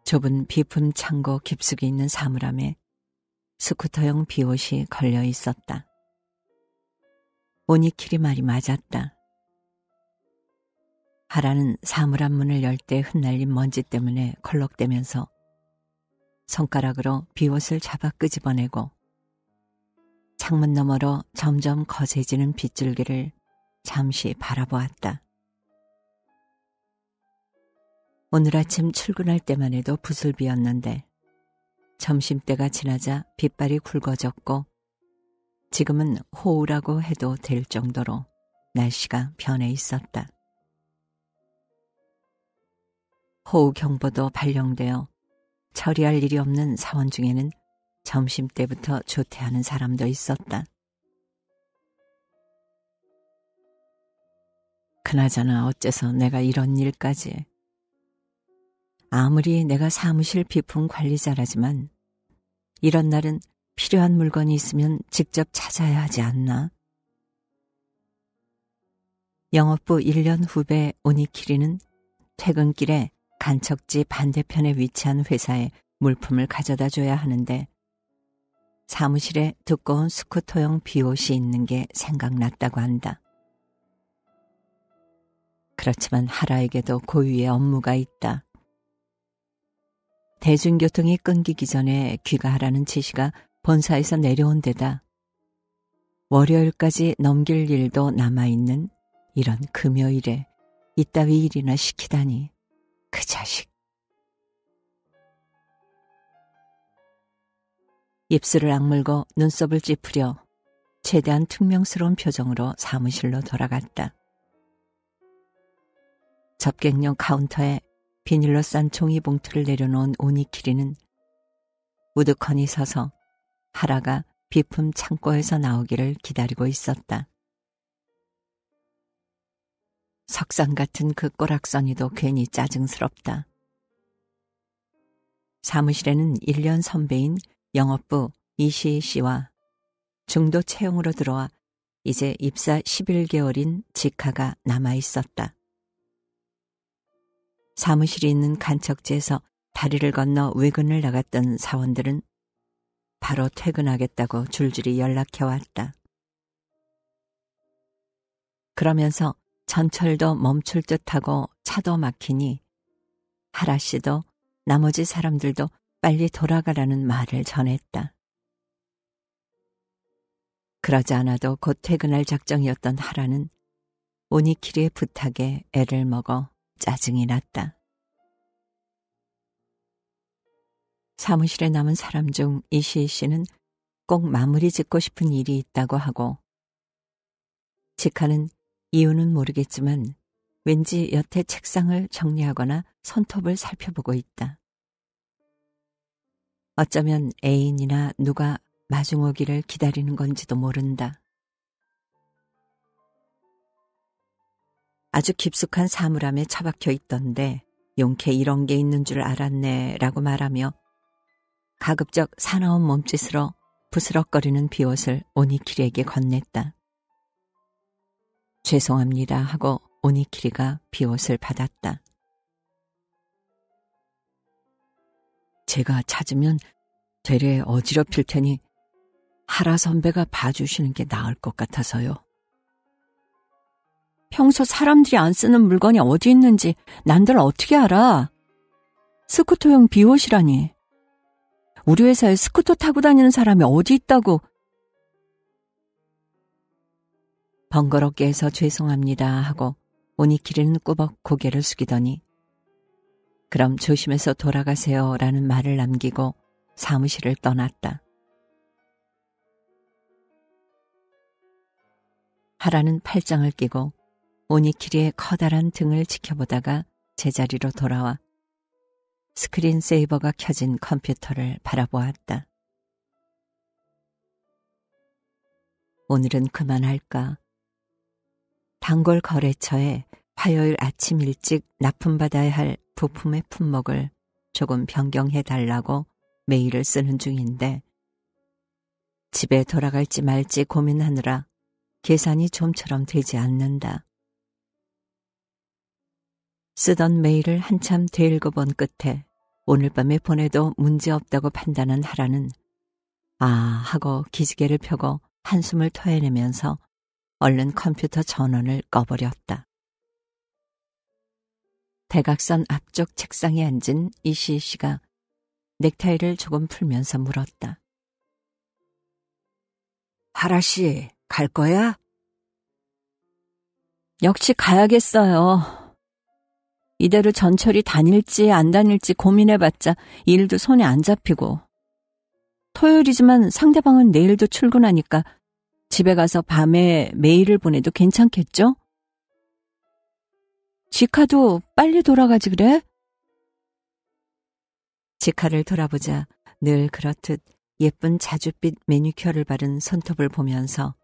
좁은 비품 창고 깊숙이 있는 사물함에 스쿠터용 비옷이 걸려 있었다. 오니킬이 말이 맞았다. 하라는 사물함 문을 열 때 흩날린 먼지 때문에 컬럭대면서 손가락으로 비옷을 잡아 끄집어내고 창문 너머로 점점 거세지는 빗줄기를 잠시 바라보았다. 오늘 아침 출근할 때만 해도 부슬비였는데 점심때가 지나자 빗발이 굵어졌고 지금은 호우라고 해도 될 정도로 날씨가 변해 있었다. 호우경보도 발령되어 처리할 일이 없는 사원 중에는 점심때부터 조퇴하는 사람도 있었다. 그나저나 어째서 내가 이런 일까지. 아무리 내가 사무실 비품 관리자라지만 이런 날은 필요한 물건이 있으면 직접 찾아야 하지 않나? 영업부 1년 후배 오니키리는 퇴근길에 간척지 반대편에 위치한 회사에 물품을 가져다 줘야 하는데 사무실에 두꺼운 스쿠터용 비옷이 있는 게 생각났다고 한다. 그렇지만 하라에게도 고유의 업무가 있다. 대중교통이 끊기기 전에 귀가하라는 지시가 본사에서 내려온 데다 월요일까지 넘길 일도 남아있는 이런 금요일에 이따위 일이나 시키다니 그 자식. 입술을 악물고 눈썹을 찌푸려 최대한 퉁명스러운 표정으로 사무실로 돌아갔다. 접객용 카운터에 비닐로 싼 종이봉투를 내려놓은 오니키리는 우두커니 서서 하라가 비품 창고에서 나오기를 기다리고 있었다. 석상 같은 그 꼬락서니도 괜히 짜증스럽다. 사무실에는 1년 선배인 영업부 이시희 씨와 중도 채용으로 들어와 이제 입사 11개월인 직하가 남아있었다. 사무실이 있는 간척지에서 다리를 건너 외근을 나갔던 사원들은 바로 퇴근하겠다고 줄줄이 연락해왔다. 그러면서 전철도 멈출 듯하고 차도 막히니 하라 씨도 나머지 사람들도 빨리 돌아가라는 말을 전했다. 그러지 않아도 곧 퇴근할 작정이었던 하라는 오니키리의 부탁에 애를 먹어 짜증이 났다. 사무실에 남은 사람 중 이시희 씨는 꼭 마무리 짓고 싶은 일이 있다고 하고 직하는 이유는 모르겠지만 왠지 여태 책상을 정리하거나 손톱을 살펴보고 있다. 어쩌면 애인이나 누가 마중 오기를 기다리는 건지도 모른다. 아주 깊숙한 사물함에 처박혀 있던데 용케 이런 게 있는 줄 알았네 라고 말하며 가급적 사나운 몸짓으로 부스럭거리는 비옷을 오니키리에게 건넸다. 죄송합니다 하고 오니키리가 비옷을 받았다. 제가 찾으면 되레 어지럽힐 테니 하라 선배가 봐주시는 게 나을 것 같아서요. 평소 사람들이 안 쓰는 물건이 어디 있는지 난들 어떻게 알아? 스쿠터용 비옷이라니. 우리 회사에 스쿠터 타고 다니는 사람이 어디 있다고. 번거롭게 해서 죄송합니다 하고 오니키리는 꾸벅 고개를 숙이더니 그럼 조심해서 돌아가세요 라는 말을 남기고 사무실을 떠났다. 하라는 팔짱을 끼고 오니키리의 커다란 등을 지켜보다가 제자리로 돌아와 스크린 세이버가 켜진 컴퓨터를 바라보았다. 오늘은 그만할까? 단골 거래처에 화요일 아침 일찍 납품받아야 할 부품의 품목을 조금 변경해달라고 메일을 쓰는 중인데 집에 돌아갈지 말지 고민하느라 계산이 좀처럼 되지 않는다. 쓰던 메일을 한참 되읽어본 끝에 오늘 밤에 보내도 문제없다고 판단한 하라는 아 하고 기지개를 펴고 한숨을 토해내면서 얼른 컴퓨터 전원을 꺼버렸다. 대각선 앞쪽 책상에 앉은 이시희 씨가 넥타이를 조금 풀면서 물었다. 하라 씨, 갈 거야? 역시 가야겠어요. 이대로 전철이 다닐지 안 다닐지 고민해봤자 일도 손에 안 잡히고. 토요일이지만 상대방은 내일도 출근하니까 집에 가서 밤에 메일을 보내도 괜찮겠죠? 지카도 빨리 돌아가지 그래? 지카를 돌아보자 늘 그렇듯 예쁜 자줏빛 매니큐어를 바른 손톱을 보면서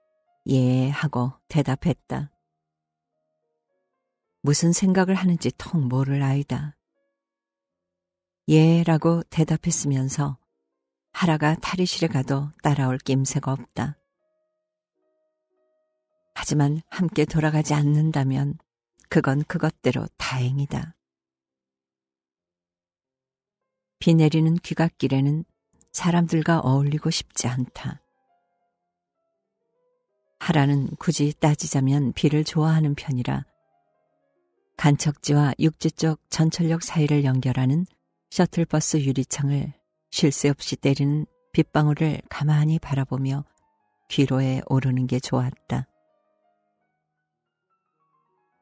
예 하고 대답했다. 무슨 생각을 하는지 통 모를 아이다. 예 라고 대답했으면서 하라가 탈의실에 가도 따라올 낌새가 없다. 하지만 함께 돌아가지 않는다면 그건 그것대로 다행이다. 비 내리는 귀갓길에는 사람들과 어울리고 싶지 않다. 하라는 굳이 따지자면 비를 좋아하는 편이라 간척지와 육지 쪽 전철역 사이를 연결하는 셔틀버스 유리창을 쉴 새 없이 때리는 빗방울을 가만히 바라보며 귀로에 오르는 게 좋았다.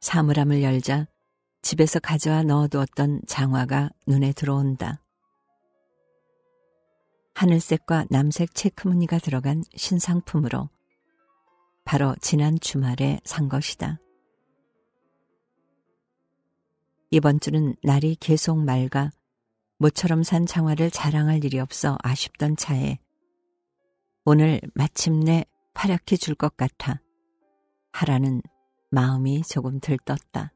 사물함을 열자 집에서 가져와 넣어두었던 장화가 눈에 들어온다. 하늘색과 남색 체크무늬가 들어간 신상품으로 바로 지난 주말에 산 것이다. 이번 주는 날이 계속 맑아 모처럼 산 장화를 자랑할 일이 없어 아쉽던 차에 오늘 마침내 활약해 줄 것 같아 하라는 마음이 조금 들떴다.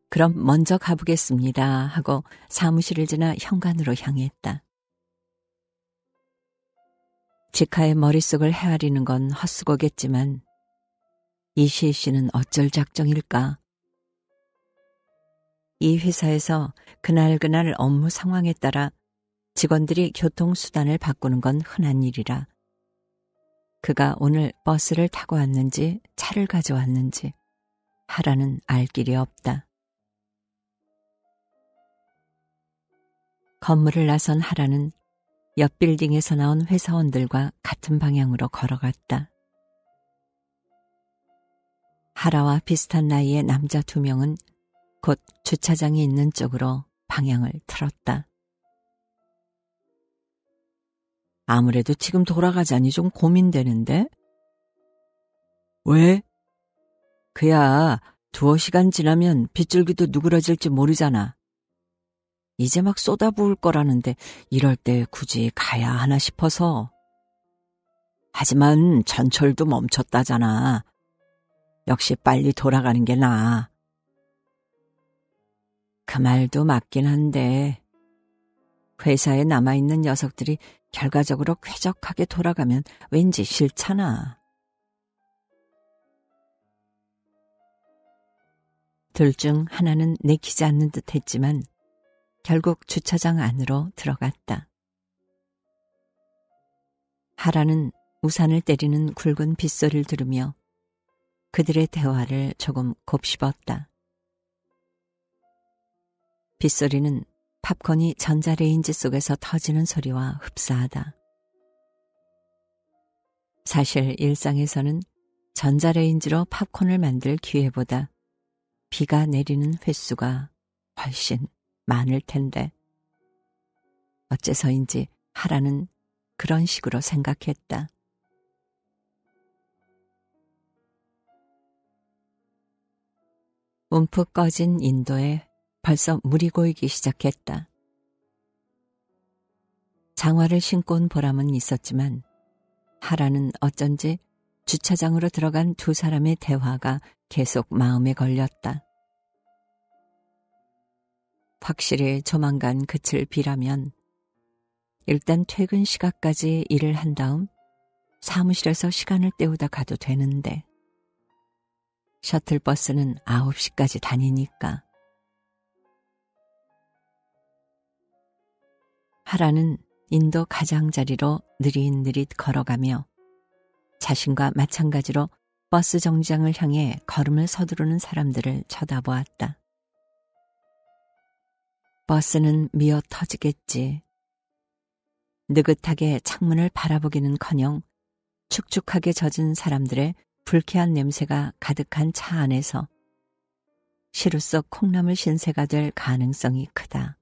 그럼 먼저 가보겠습니다 하고 사무실을 지나 현관으로 향했다. 지카의 머릿속을 헤아리는 건 헛수고겠지만 이시희 씨는 어쩔 작정일까? 이 회사에서 그날그날 업무 상황에 따라 직원들이 교통수단을 바꾸는 건 흔한 일이라 그가 오늘 버스를 타고 왔는지 차를 가져왔는지 하라는 알 길이 없다. 건물을 나선 하라는 옆 빌딩에서 나온 회사원들과 같은 방향으로 걸어갔다. 하라와 비슷한 나이의 남자 2명은 곧 주차장이 있는 쪽으로 방향을 틀었다. 아무래도 지금 돌아가자니 좀 고민되는데? 왜? 그야 두어 시간 지나면 빗줄기도 누그러질지 모르잖아. 이제 막 쏟아부을 거라는데 이럴 때 굳이 가야 하나 싶어서. 하지만 전철도 멈췄다잖아. 역시 빨리 돌아가는 게 나아. 그 말도 맞긴 한데 회사에 남아있는 녀석들이 결과적으로 쾌적하게 돌아가면 왠지 싫잖아. 둘 중 하나는 내키지 않는 듯 했지만 결국 주차장 안으로 들어갔다. 하라는 우산을 때리는 굵은 빗소리를 들으며 그들의 대화를 조금 곱씹었다. 빗소리는 팝콘이 전자레인지 속에서 터지는 소리와 흡사하다. 사실 일상에서는 전자레인지로 팝콘을 만들 기회보다 비가 내리는 횟수가 훨씬 많을 텐데 어째서인지 하라는 그런 식으로 생각했다. 움푹 꺼진 인도에 벌써 물이 고이기 시작했다. 장화를 신고 온 보람은 있었지만 하라는 어쩐지 주차장으로 들어간 두 사람의 대화가 계속 마음에 걸렸다. 확실히 조만간 그칠 비라면 일단 퇴근 시각까지 일을 한 다음 사무실에서 시간을 때우다 가도 되는데 셔틀버스는 9시까지 다니니까. 하라는 인도 가장자리로 느릿느릿 걸어가며 자신과 마찬가지로 버스 정류장을 향해 걸음을 서두르는 사람들을 쳐다보았다. 버스는 미어 터지겠지. 느긋하게 창문을 바라보기는커녕 축축하게 젖은 사람들의 불쾌한 냄새가 가득한 차 안에서 시루 속 콩나물 신세가 될 가능성이 크다.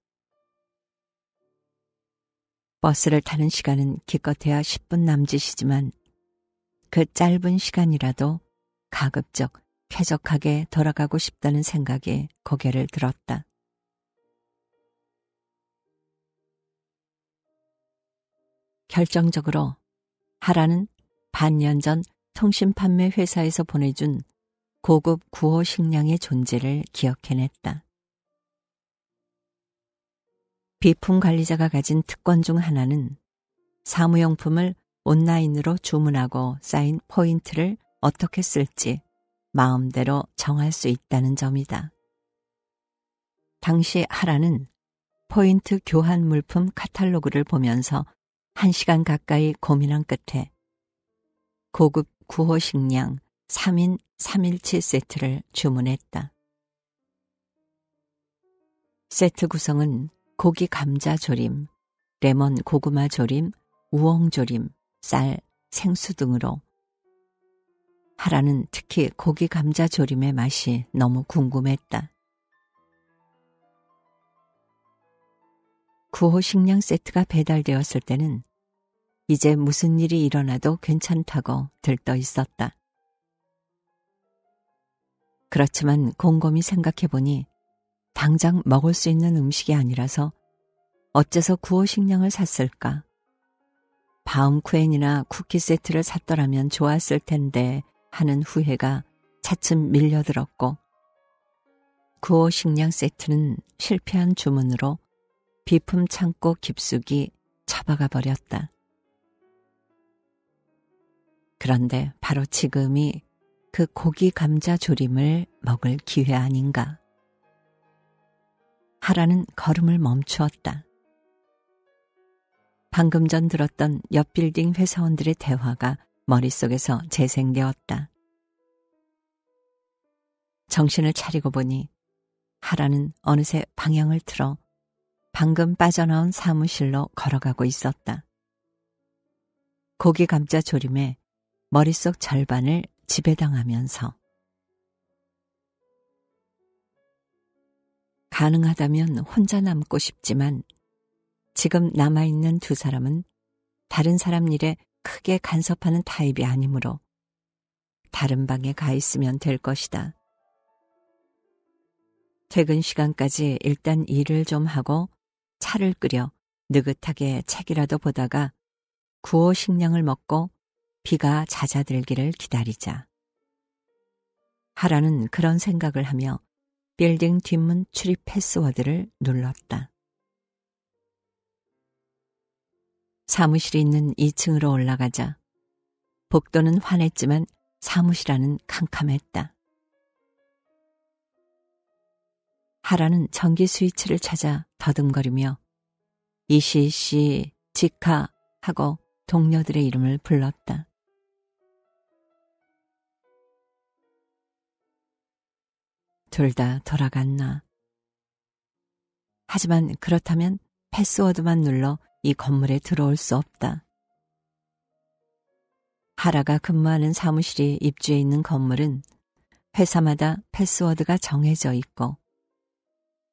버스를 타는 시간은 기껏해야 10분 남짓이지만 그 짧은 시간이라도 가급적 쾌적하게 돌아가고 싶다는 생각에 고개를 들었다. 결정적으로 하라는 반년 전 통신판매 회사에서 보내준 고급 구호 식량의 존재를 기억해냈다. 비품 관리자가 가진 특권 중 하나는 사무용품을 온라인으로 주문하고 쌓인 포인트를 어떻게 쓸지 마음대로 정할 수 있다는 점이다. 당시 하라는 포인트 교환 물품 카탈로그를 보면서 1시간 가까이 고민한 끝에 고급 구호 식량 3인 3일치 세트를 주문했다. 세트 구성은 고기 감자 조림, 레몬 고구마 조림, 우엉 조림, 쌀, 생수 등으로 하라는 특히 고기 감자 조림의 맛이 너무 궁금했다. 구호 식량 세트가 배달되었을 때는 이제 무슨 일이 일어나도 괜찮다고 들떠 있었다. 그렇지만 곰곰이 생각해보니 당장 먹을 수 있는 음식이 아니라서 어째서 구호 식량을 샀을까? 바움쿠엔이나 쿠키 세트를 샀더라면 좋았을 텐데 하는 후회가 차츰 밀려들었고 구호 식량 세트는 실패한 주문으로 비품 창고 깊숙이 처박아 버렸다. 그런데 바로 지금이 그 고기 감자 조림을 먹을 기회 아닌가. 하라는 걸음을 멈추었다. 방금 전 들었던 옆 빌딩 회사원들의 대화가 머릿속에서 재생되었다. 정신을 차리고 보니 하라는 어느새 방향을 틀어 방금 빠져나온 사무실로 걸어가고 있었다. 고기 감자 조림에 머릿속 절반을 지배당하면서 가능하다면 혼자 남고 싶지만 지금 남아있는 두 사람은 다른 사람 일에 크게 간섭하는 타입이 아니므로 다른 방에 가 있으면 될 것이다. 퇴근 시간까지 일단 일을 좀 하고 차를 끓여 느긋하게 책이라도 보다가 구호 식량을 먹고 비가 잦아들기를 기다리자. 하라는 그런 생각을 하며 빌딩 뒷문 출입 패스워드를 눌렀다. 사무실이 있는 2층으로 올라가자 복도는 환했지만 사무실 안은 캄캄했다. 하라는 전기 스위치를 찾아 더듬거리며 이시시, 지카 하고 동료들의 이름을 불렀다. 둘 다 돌아갔나. 하지만 그렇다면 패스워드만 눌러 이 건물에 들어올 수 없다. 하라가 근무하는 사무실이 입주해 있는 건물은 회사마다 패스워드가 정해져 있고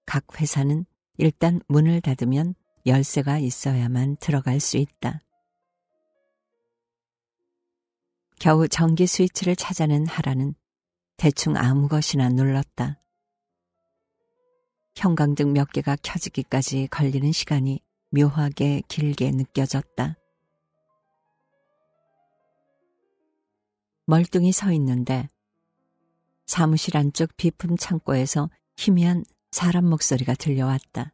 각 회사는 일단 문을 닫으면 열쇠가 있어야만 들어갈 수 있다. 겨우 전기 스위치를 찾아낸 하라는 대충 아무 것이나 눌렀다. 형광등 몇 개가 켜지기까지 걸리는 시간이 묘하게 길게 느껴졌다. 멀뚱히 서 있는데 사무실 안쪽 비품 창고에서 희미한 사람 목소리가 들려왔다.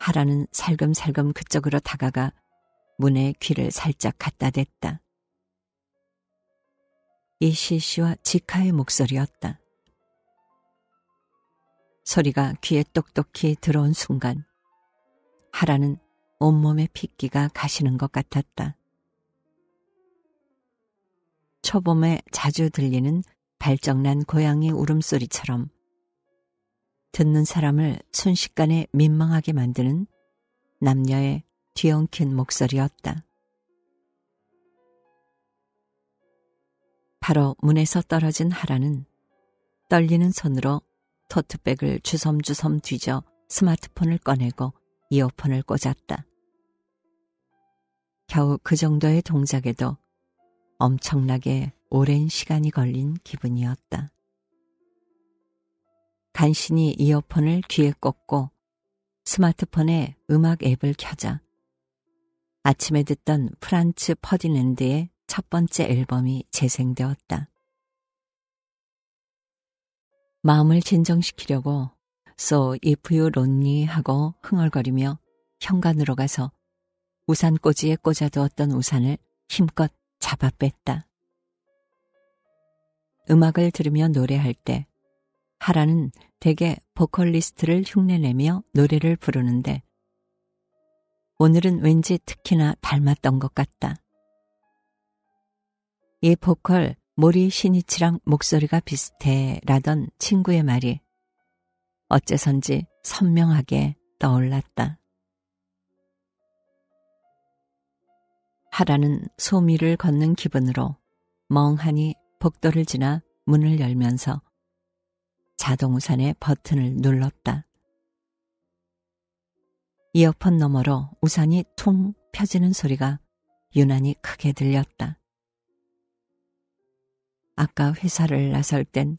하라는 살금살금 그쪽으로 다가가 문에 귀를 살짝 갖다 댔다. 이시 씨와 지카의 목소리였다. 소리가 귀에 똑똑히 들어온 순간 하라는 온몸에 핏기가 가시는 것 같았다. 초봄에 자주 들리는 발정난 고양이 울음소리처럼 듣는 사람을 순식간에 민망하게 만드는 남녀의 뒤엉킨 목소리였다. 바로 문에서 떨어진 하라는 떨리는 손으로 토트백을 주섬주섬 뒤져 스마트폰을 꺼내고 이어폰을 꽂았다. 겨우 그 정도의 동작에도 엄청나게 오랜 시간이 걸린 기분이었다. 간신히 이어폰을 귀에 꽂고 스마트폰에 음악 앱을 켜자 아침에 듣던 프란츠 퍼디난드의 첫 번째 앨범이 재생되었다. 마음을 진정시키려고 So if you lonely 하고 흥얼거리며 현관으로 가서 우산꽂이에 꽂아두었던 우산을 힘껏 잡아 뺐다. 음악을 들으며 노래할 때 하라는 대개 보컬리스트를 흉내내며 노래를 부르는데 오늘은 왠지 특히나 닮았던 것 같다. 이 보컬 모리 시니치랑 목소리가 비슷해 라던 친구의 말이 어째선지 선명하게 떠올랐다. 하라는 소미를 걷는 기분으로 멍하니 복도를 지나 문을 열면서 자동우산의 버튼을 눌렀다. 이어폰 너머로 우산이 퉁 펴지는 소리가 유난히 크게 들렸다. 아까 회사를 나설 땐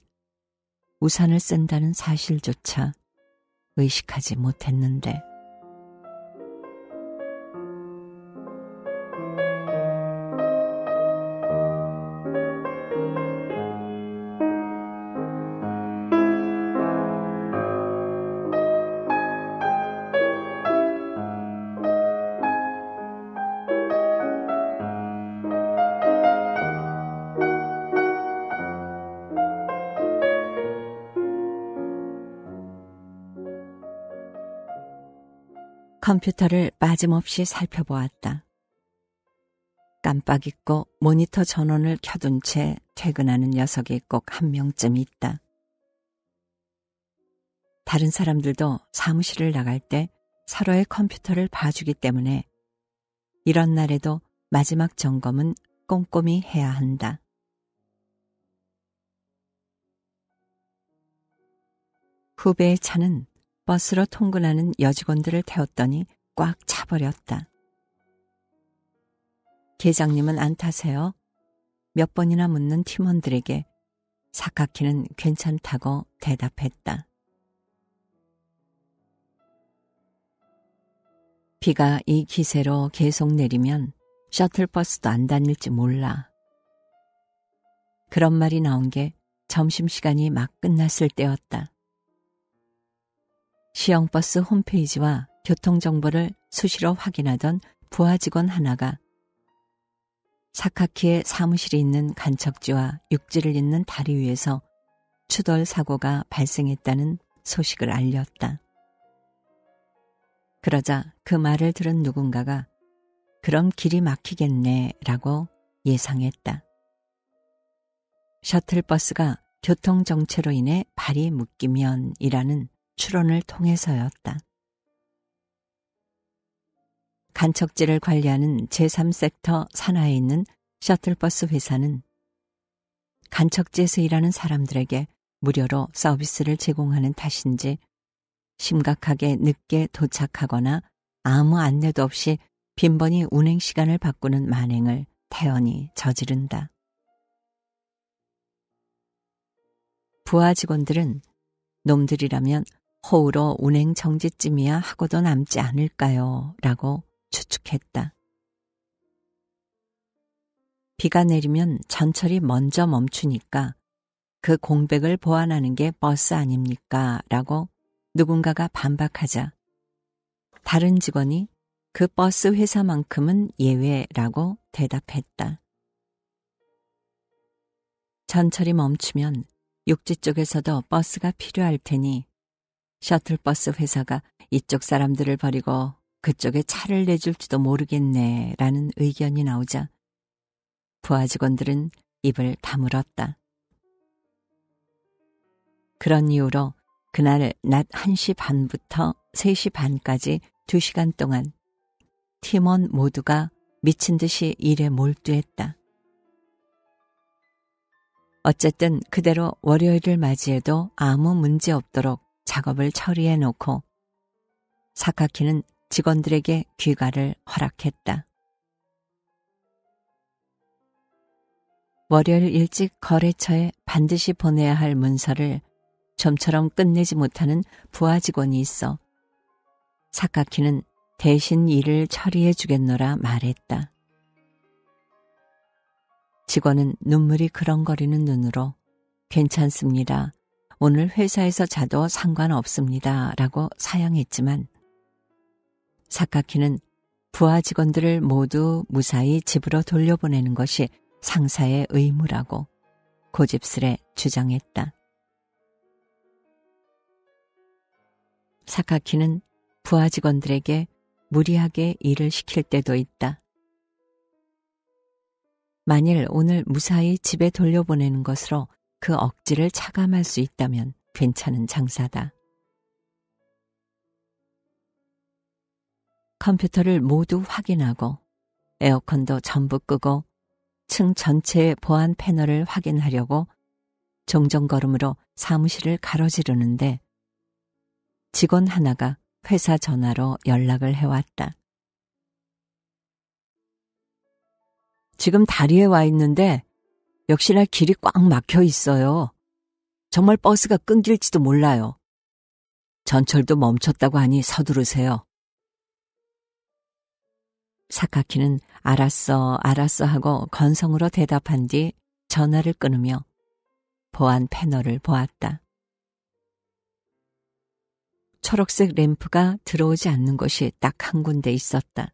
우산을 쓴다는 사실조차 의식하지 못했는데. 컴퓨터를 빠짐없이 살펴보았다. 깜빡 잊고 모니터 전원을 켜둔 채 퇴근하는 녀석이 꼭 한 명쯤 있다. 다른 사람들도 사무실을 나갈 때 서로의 컴퓨터를 봐주기 때문에 이런 날에도 마지막 점검은 꼼꼼히 해야 한다. 후배의 차는 버스로 통근하는 여직원들을 태웠더니 꽉 차버렸다. 계장님은 안 타세요? 몇 번이나 묻는 팀원들에게 사카키는 괜찮다고 대답했다. 비가 이 기세로 계속 내리면 셔틀버스도 안 다닐지 몰라. 그런 말이 나온 게 점심시간이 막 끝났을 때였다. 시형버스 홈페이지와 교통정보를 수시로 확인하던 부하 직원 하나가 사카키의 사무실이 있는 간척지와 육지를 잇는 다리 위에서 추돌 사고가 발생했다는 소식을 알렸다. 그러자 그 말을 들은 누군가가 그럼 길이 막히겠네 라고 예상했다. 셔틀버스가 교통정체로 인해 발이 묶이면이라는 추론을 통해서였다. 간척지를 관리하는 제3섹터 산하에 있는 셔틀버스 회사는 간척지에서 일하는 사람들에게 무료로 서비스를 제공하는 탓인지 심각하게 늦게 도착하거나 아무 안내도 없이 빈번히 운행 시간을 바꾸는 만행을 태연히 저지른다. 부하 직원들은 놈들이라면 호우로 운행 정지쯤이야 하고도 남지 않을까요? 라고 추측했다. 비가 내리면 전철이 먼저 멈추니까 그 공백을 보완하는 게 버스 아닙니까? 라고 누군가가 반박하자 다른 직원이 그 버스 회사만큼은 예외라고 대답했다. 전철이 멈추면 육지 쪽에서도 버스가 필요할 테니 셔틀버스 회사가 이쪽 사람들을 버리고 그쪽에 차를 내줄지도 모르겠네 라는 의견이 나오자 부하 직원들은 입을 다물었다. 그런 이유로 그날 낮 1시 반부터 3시 반까지 2시간 동안 팀원 모두가 미친 듯이 일에 몰두했다. 어쨌든 그대로 월요일을 맞이해도 아무 문제 없도록 작업을 처리해 놓고 사카키는 직원들에게 귀가를 허락했다. 월요일 일찍 거래처에 반드시 보내야 할 문서를 좀처럼 끝내지 못하는 부하 직원이 있어 사카키는 대신 일을 처리해 주겠노라 말했다. 직원은 눈물이 그렁거리는 눈으로 괜찮습니다. 오늘 회사에서 자도 상관없습니다. 라고 사양했지만 사카키는 부하 직원들을 모두 무사히 집으로 돌려보내는 것이 상사의 의무라고 고집스레 주장했다. 사카키는 부하 직원들에게 무리하게 일을 시킬 때도 있다. 만일 오늘 무사히 집에 돌려보내는 것으로 그 억지를 차감할 수 있다면 괜찮은 장사다. 컴퓨터를 모두 확인하고 에어컨도 전부 끄고 층 전체의 보안 패널을 확인하려고 종종걸음으로 사무실을 가로지르는데 직원 하나가 회사 전화로 연락을 해왔다. 지금 다리에 와 있는데 역시나 길이 꽉 막혀 있어요. 정말 버스가 끊길지도 몰라요. 전철도 멈췄다고 하니 서두르세요. 사카키는 알았어 하고 건성으로 대답한 뒤 전화를 끊으며 보안 패널을 보았다. 초록색 램프가 들어오지 않는 곳이 딱 한 군데 있었다.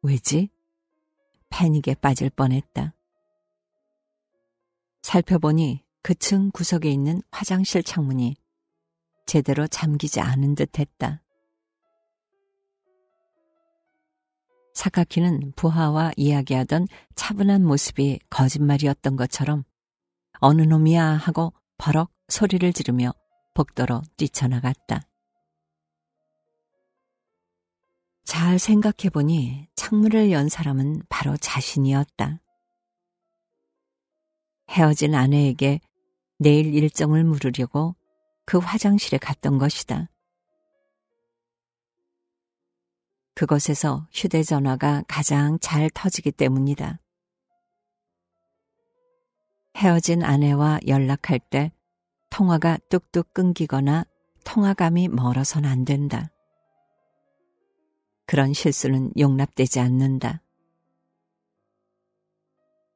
왜지? 패닉에 빠질 뻔했다. 살펴보니 그 층 구석에 있는 화장실 창문이 제대로 잠기지 않은 듯했다. 사카키는 부하와 이야기하던 차분한 모습이 거짓말이었던 것처럼 어느 놈이야 하고 버럭 소리를 지르며 복도로 뛰쳐나갔다. 잘 생각해보니 창문을 연 사람은 바로 자신이었다. 헤어진 아내에게 내일 일정을 물으려고 그 화장실에 갔던 것이다. 그곳에서 휴대전화가 가장 잘 터지기 때문이다. 헤어진 아내와 연락할 때 통화가 뚝뚝 끊기거나 통화감이 멀어서는 안 된다. 그런 실수는 용납되지 않는다.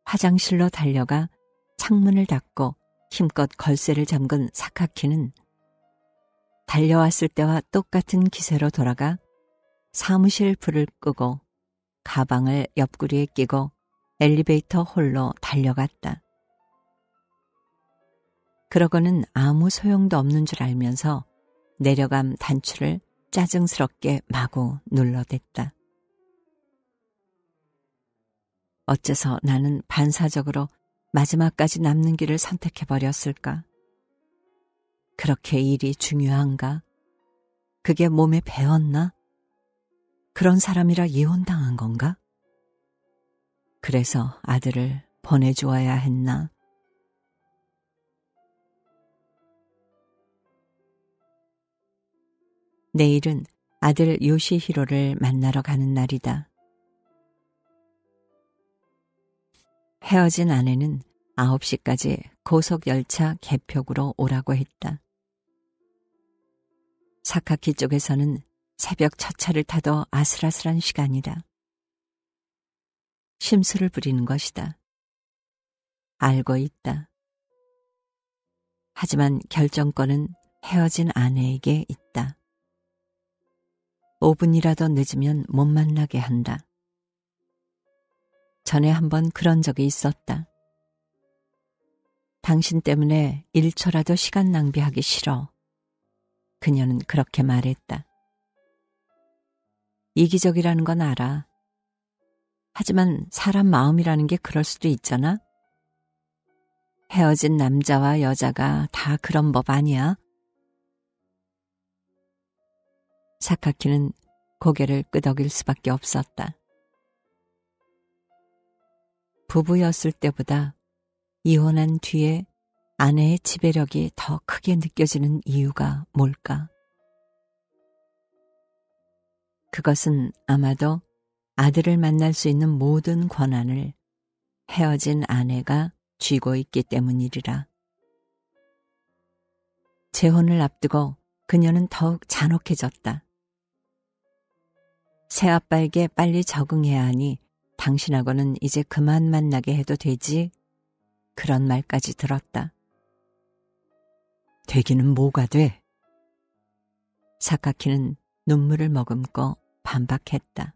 화장실로 달려가 창문을 닫고 힘껏 걸쇠를 잠근 사카키는 달려왔을 때와 똑같은 기세로 돌아가 사무실 불을 끄고 가방을 옆구리에 끼고 엘리베이터 홀로 달려갔다. 그러고는 아무 소용도 없는 줄 알면서 내려감 단추를 짜증스럽게 마구 눌러댔다. 어째서 나는 반사적으로 마지막까지 남는 길을 선택해버렸을까? 그렇게 일이 중요한가? 그게 몸에 배었나? 그런 사람이라 이혼당한 건가? 그래서 아들을 보내주어야 했나? 내일은 아들 요시히로를 만나러 가는 날이다. 헤어진 아내는 9시까지 고속열차 개표구로 오라고 했다. 사카키 쪽에서는 새벽 첫 차를 타도 아슬아슬한 시간이다. 심술을 부리는 것이다. 알고 있다. 하지만 결정권은 헤어진 아내에게 있다. 5분이라도 늦으면 못 만나게 한다. 전에 한번 그런 적이 있었다. 당신 때문에 1초라도 시간 낭비하기 싫어. 그녀는 그렇게 말했다. 이기적이라는 건 알아. 하지만 사람 마음이라는 게 그럴 수도 있잖아. 헤어진 남자와 여자가 다 그런 법 아니야? 사카키는 고개를 끄덕일 수밖에 없었다. 부부였을 때보다 이혼한 뒤에 아내의 지배력이 더 크게 느껴지는 이유가 뭘까? 그것은 아마도 아들을 만날 수 있는 모든 권한을 헤어진 아내가 쥐고 있기 때문이리라. 재혼을 앞두고 그녀는 더욱 잔혹해졌다. 새아빠에게 빨리 적응해야 하니 당신하고는 이제 그만 만나게 해도 되지? 그런 말까지 들었다. 되기는 뭐가 돼? 사카키는 눈물을 머금고 반박했다.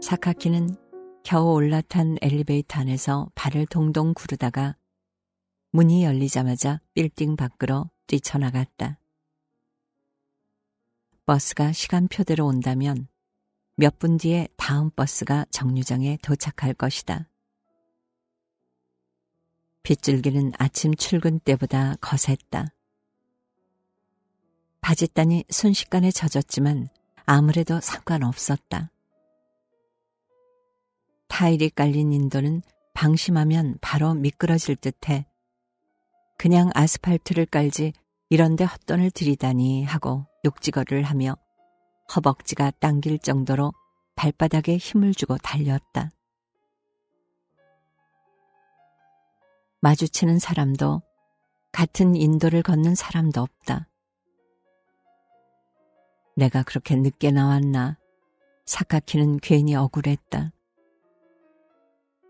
사카키는 겨우 올라탄 엘리베이터 안에서 발을 동동 구르다가 문이 열리자마자 빌딩 밖으로 뛰쳐나갔다. 버스가 시간표대로 온다면 몇 분 뒤에 다음 버스가 정류장에 도착할 것이다. 빗줄기는 아침 출근 때보다 거셌다. 바짓단이 순식간에 젖었지만 아무래도 상관없었다. 타일이 깔린 인도는 방심하면 바로 미끄러질 듯해 그냥 아스팔트를 깔지 이런데 헛돈을 들이다니 하고 욕지거리를 하며 허벅지가 당길 정도로 발바닥에 힘을 주고 달렸다. 마주치는 사람도 같은 인도를 걷는 사람도 없다. 내가 그렇게 늦게 나왔나? 사카키는 괜히 억울했다.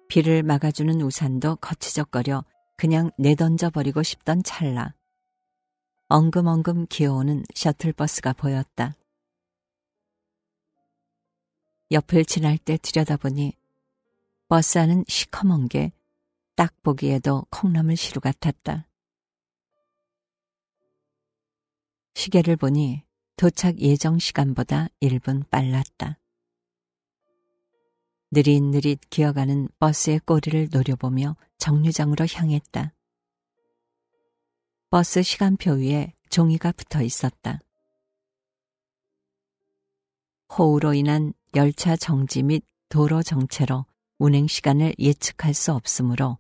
비를 막아주는 우산도 거치적거려 그냥 내던져버리고 싶던 찰나 엉금엉금 기어오는 셔틀버스가 보였다. 옆을 지날 때 들여다보니 버스 안은 시커먼 게 딱 보기에도 콩나물 시루 같았다. 시계를 보니 도착 예정 시간보다 1분 빨랐다. 느릿느릿 기어가는 버스의 꼬리를 노려보며 정류장으로 향했다. 버스 시간표 위에 종이가 붙어 있었다. 호우로 인한 열차 정지 및 도로 정체로 운행 시간을 예측할 수 없으므로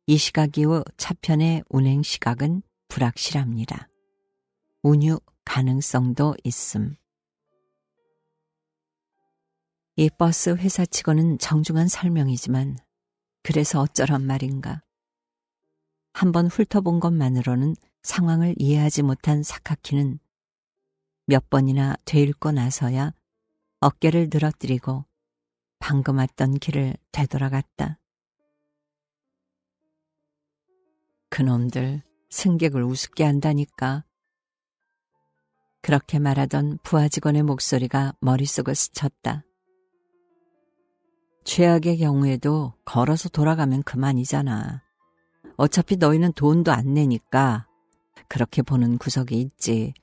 이 시각 이후 차편의 운행 시각은 불확실합니다. 운유 가능성도 있음. 이 버스 회사치고는 정중한 설명이지만 그래서 어쩌란 말인가. 한번 훑어본 것만으로는 상황을 이해하지 못한 사카키는 몇 번이나 되읽고 나서야 어깨를 늘어뜨리고 방금 왔던 길을 되돌아갔다. 그놈들 승객을 우습게 한다니까. 그렇게 말하던 부하 직원의 목소리가 머릿속을 스쳤다. 최악의 경우에도 걸어서 돌아가면 그만이잖아. 어차피 너희는 돈도 안 내니까 그렇게 보는 구석이 있지.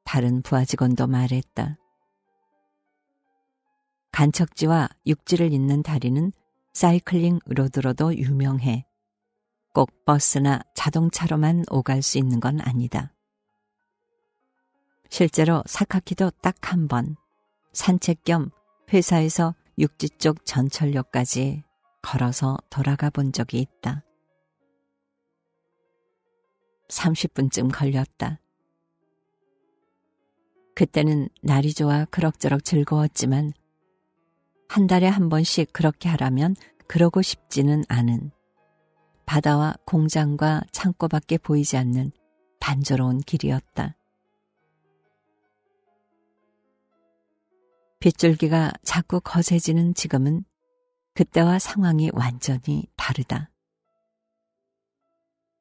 다른 부하 직원도 말했다. 간척지와 육지를 잇는 다리는 사이클링 로드로도 유명해. 꼭 버스나 자동차로만 오갈 수 있는 건 아니다. 실제로 사카키도 딱 한 번 산책 겸 회사에서 육지 쪽 전철역까지 걸어서 돌아가 본 적이 있다. 30분쯤 걸렸다. 그때는 날이 좋아 그럭저럭 즐거웠지만 한 달에 한 번씩 그렇게 하라면 그러고 싶지는 않은, 바다와 공장과 창고밖에 보이지 않는 단조로운 길이었다. 빗줄기가 자꾸 거세지는 지금은 그때와 상황이 완전히 다르다.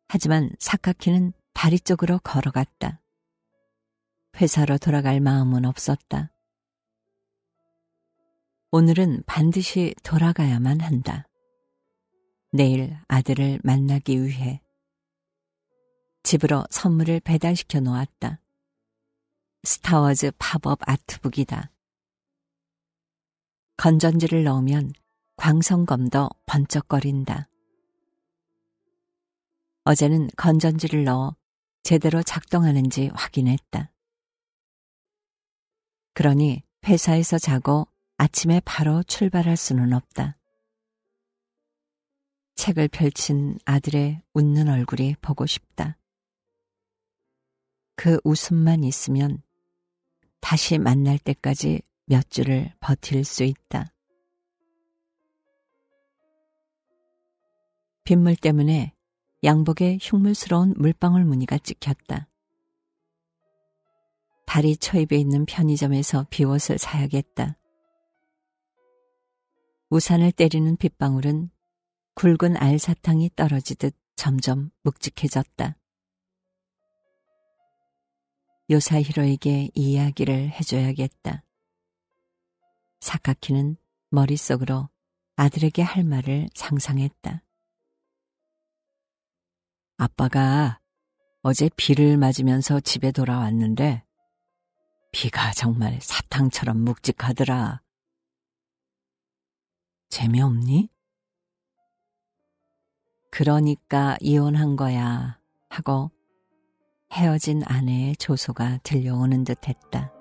하지만 사카키는 다리 쪽으로 걸어갔다. 회사로 돌아갈 마음은 없었다. 오늘은 반드시 돌아가야만 한다. 내일 아들을 만나기 위해. 집으로 선물을 배달시켜 놓았다. 스타워즈 팝업 아트북이다. 건전지를 넣으면 광선검도 번쩍거린다. 어제는 건전지를 넣어 제대로 작동하는지 확인했다. 그러니 회사에서 자고 아침에 바로 출발할 수는 없다. 책을 펼친 아들의 웃는 얼굴이 보고 싶다. 그 웃음만 있으면 다시 만날 때까지 몇 주를 버틸 수 있다. 빗물 때문에 양복에 흉물스러운 물방울 무늬가 찍혔다. 다리 초입에 있는 편의점에서 비옷을 사야겠다. 우산을 때리는 빗방울은 굵은 알사탕이 떨어지듯 점점 묵직해졌다. 요사히로에게 이 이야기를 해줘야겠다. 사카키는 머릿속으로 아들에게 할 말을 상상했다. 아빠가 어제 비를 맞으면서 집에 돌아왔는데 비가 정말 사탕처럼 묵직하더라. 재미없니? 그러니까 이혼한 거야 하고 헤어진 아내의 조소가 들려오는 듯 했다.